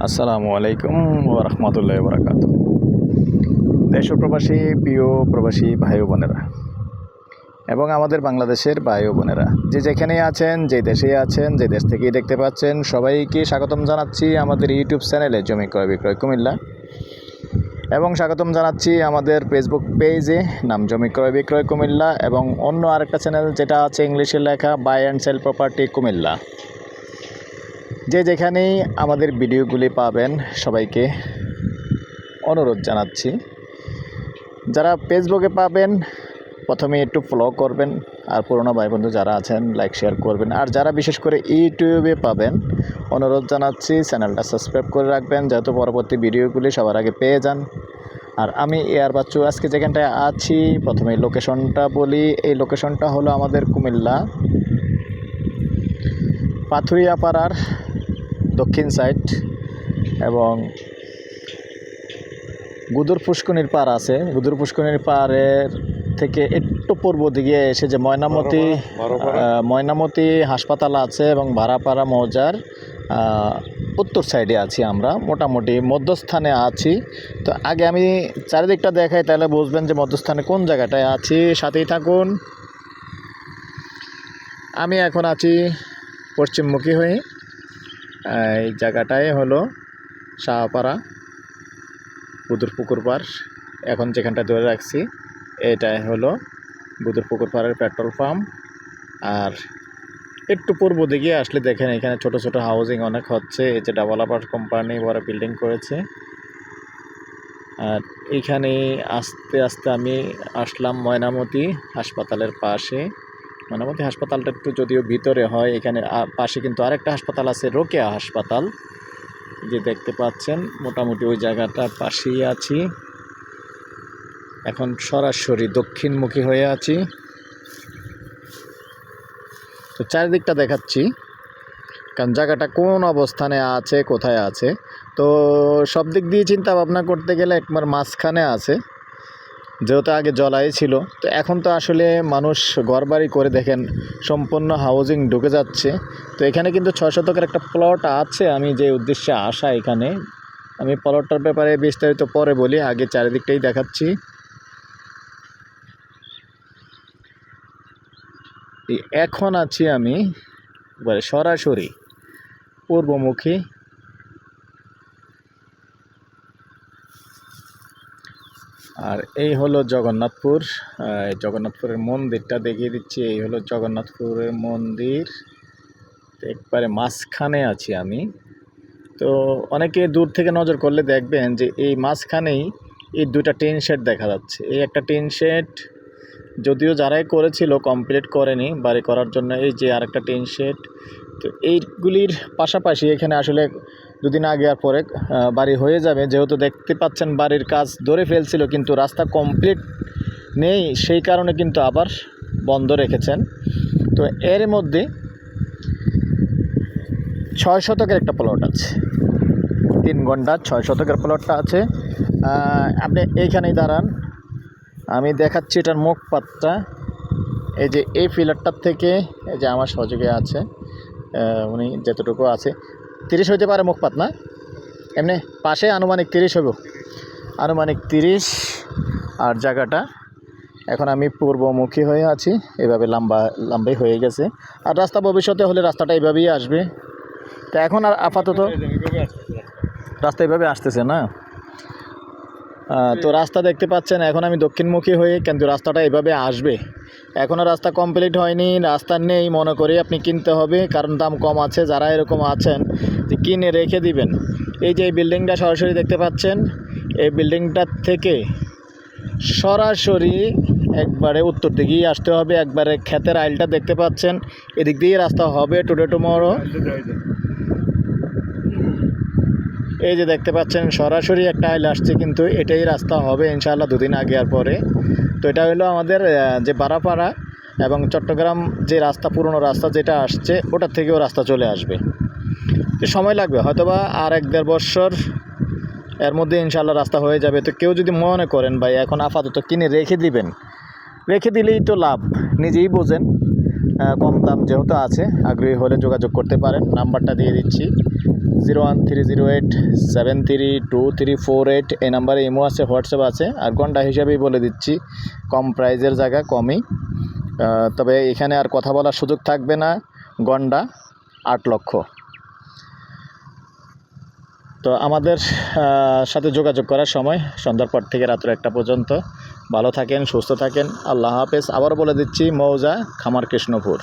আসসালামু আলাইকুম ওয়া রাহমাতুল্লাহি ওয়া বারাকাতুহু। দেশ ও প্রবাসী প্রিয় প্রবাসী ভাই ও বোনেরা এবং আমাদের বাংলাদেশের ভাই ও বোনেরা যে যেখানেই আছেন, যে দেশেই আছেন, যে দেশ থেকেই দেখতে পাচ্ছেন, সবাইকে স্বাগতম জানাচ্ছি আমাদের ইউটিউব চ্যানেলে জমি ক্রয় বিক্রয় কুমিল্লা এবং স্বাগতম জানাচ্ছি আমাদের ফেসবুক পেজে নাম জমি ক্রয় বিক্রয় কুমিল্লা এবং অন্য আরেকটা চ্যানেল যেটা আছে ইংলিশে লেখা buy and sell property Comilla. যে যেখানেই আমাদের ভিডিওগুলি পাবেন সবাইকে অনুরোধ জানাচ্ছি, যারা ফেসবুকে পাবেন প্রথমে একটু ফলো করবেন, আর পুরনো ভাই বন্ধু যারা আছেন লাইক শেয়ার করবেন, আর যারা বিশেষ করে ইউটিউবে পাবেন অনুরোধ জানাচ্ছি চ্যানেলটা সাবস্ক্রাইব করে রাখবেন যাতে পরবর্তী ভিডিওগুলি সবার আগে পেয়ে যান। আর আমি এয়ার বাচ্চু আজকে যেখানটায় আছি প্রথমে লোকেশনটা বলি। এই লোকেশনটা হলো আমাদের কুমিল্লা পাথুরিয়াপাড়ার দক্ষিণ সাইড এবং গুদুর পুষ্কনির পাড় আছে। গুদুর পুষ্কনির পাড়ের থেকে একটু পূর্ব দিকে এসে যে ময়নামতি হাসপাতাল আছে এবং ভাড়াপাড়া মৌজার উত্তর সাইডে আছি আমরা, মোটামুটি মধ্যস্থানে আছি। তো আগে আমি চারিদিকটা দেখাই, তাহলে বুঝবেন যে মধ্যস্থানে কোন জায়গাটায় আছি। সাথেই থাকুন। আমি এখন আছি পশ্চিমমুখী হয়ে। এই জায়গাটায় হলো শাহপাড়া বুদুর পুকুর পাড়। এখন যেখানটা ধরে রাখছি এটাই হলো বুদুর পুকুর পাড়ের পেট্রোল পাম্প। আর একটু পূর্ব দিকে আসলে দেখেন এখানে ছোট ছোট হাউজিং অনেক হচ্ছে। এই যে ডেভেলপার কোম্পানি বড় বিল্ডিং করেছে। আর এইখানে আস্তে আস্তে আমি আসলাম ময়নামতি হাসপাতালের পাশে। ময়নামতি হাসপাতালটা একটু যদিও ভিতরে হয়, এখানে পাশে কিন্তু আরেকটা হাসপাতাল আছে, রোকেয়া হাসপাতাল, যে দেখতে পাচ্ছেন। মোটামুটি ওই জায়গাটার পাশেই আছি। এখন সরাসরি দক্ষিণমুখী হয়ে আছি। তো চারিদিকটা দেখাচ্ছি কারণ জায়গাটা কোন অবস্থানে আছে, কোথায় আছে। তো সব দিক দিয়ে চিন্তা ভাবনা করতে গেলে একবার মাঝখানে আছে, যেহেতু আগে জলাই ছিল। তো এখন তো আসলে মানুষ ঘরবাড়ি করে দেখেন সম্পূর্ণ হাউজিং ঢুকে যাচ্ছে। তো এখানে কিন্তু 6 শতকের একটা প্লট আছে। আমি যে উদ্দেশ্যে আসা এখানে, আমি প্লটটার ব্যাপারে বিস্তারিত পরে বলি, আগে চারিদিকটাই দেখাচ্ছি। এখন আছি আমি সরাসরি পূর্বমুখী। আর এই হলো জগন্নাথপুর। জগন্নাথপুরের মন্দিরটা দেখিয়ে দিচ্ছি। এই হলো জগন্নাথপুরের মন্দির, একবারে মাঝখানে আছি আমি। তো অনেকে দূর থেকে নজর করলে দেখবেন যে এই মাঝখানেই এই দুটা টিন শেড দেখা যাচ্ছে। এই একটা টিন শেড যদিও যারাই করেছিল কমপ্লিট করেনি বাড়ি করার জন্য, এই যে আরেকটা টিন শেড। তো এইগুলির পাশাপাশি এখানে আসলে দুদিন আগে আর পরে বাড়ি হয়ে যাবে, যেহেতু দেখতে পাচ্ছেন বাড়ির কাজ ধরে ফেলছিল কিন্তু রাস্তা কমপ্লিট নেই, সেই কারণে কিন্তু আবার বন্ধ রেখেছেন। তো এর মধ্যে 6 শতকের একটা প্লট আছে, 3 ঘন্টা 6 শতকের প্লটটা আছে। আপনি এইখানেই দাঁড়ান, আমি দেখাচ্ছি এটার মুখপাতটা। এই যে এই পিলারটার থেকে, এই যে আমার সহযোগী আছে, উনি যতটুকু আছে 30 হইতে পারে মুখপাত, না এমনি পাশে আনুমানিক 30 হইব, আনুমানিক 30। আর জায়গাটা এখন আমি পূর্বমুখী হয়ে আছি, এভাবে লম্বাই হয়ে গেছে। আর রাস্তা ভবিষ্যতে হলে রাস্তাটা এইভাবেই আসবে। তো এখন আর আপাতত রাস্তা এইভাবে আসতেছে না। তো রাস্তা দেখতে পাচ্ছেন এখন আমি দক্ষিণমুখী হয়ে, কিন্তু রাস্তাটা এইভাবে আসবে। এখনও রাস্তা কমপ্লিট হয়নি, রাস্তা নেই মনে করি আপনি কিনতে হবে, কারণ দাম কম আছে। যারা এরকম আছেন যে কিনে রেখে দিবেন, এই যে এই বিল্ডিংটা সরাসরি দেখতে পাচ্ছেন, এই বিল্ডিংটার থেকে সরাসরি একবারে উত্তর দিকেই আসতে হবে। একবারে ক্ষেতের আইলটা দেখতে পাচ্ছেন, এদিক দিয়েই রাস্তা হবে টুডে টুমরো। এই যে দেখতে পাচ্ছেন সরাসরি একটা আইল আসছে, কিন্তু এটাই রাস্তা হবে ইনশাআল্লাহ 2 দিন আগে আর পরে। তো এটা হলো আমাদের যে বারাপাড়া এবং চট্টগ্রাম যে রাস্তা, পুরনো রাস্তা যেটা আসছে ওটার থেকেও রাস্তা চলে আসবে। সময় লাগবে হয়তোবা আর 1-1.5 বছর, এর মধ্যে ইনশাআল্লাহ রাস্তা হয়ে যাবে। তো কেউ যদি মনে করেন ভাই এখন আপাতত কিনে রেখে দিবেন, রেখে দিলেই তো লাভ, নিজেই বোঝেন। কম দাম যেহেতু আছে, আগ্রহী হলে যোগাযোগ করতে পারেন। নাম্বারটা দিয়ে দিচ্ছি 0130873234 এই নাম্বারে ইমো আছে, হোয়াটসঅ্যাপ আছে। আর ঘন্টা হিসাবেই বলে দিচ্ছি, কম প্রাইজের জায়গা কমই। তবে এখানে আর কথা বলার সুযোগ থাকবে না। গন্ডা 8 লক্ষ। তো আমাদের সাথে যোগাযোগ করার সময় সন্ধ্যার পর থেকে রাত্র 1টা পর্যন্ত। ভালো থাকেন, সুস্থ থাকেন, আল্লাহ হাফেজ। আবার বলে দিচ্ছি, মৌজা খামার কৃষ্ণপুর।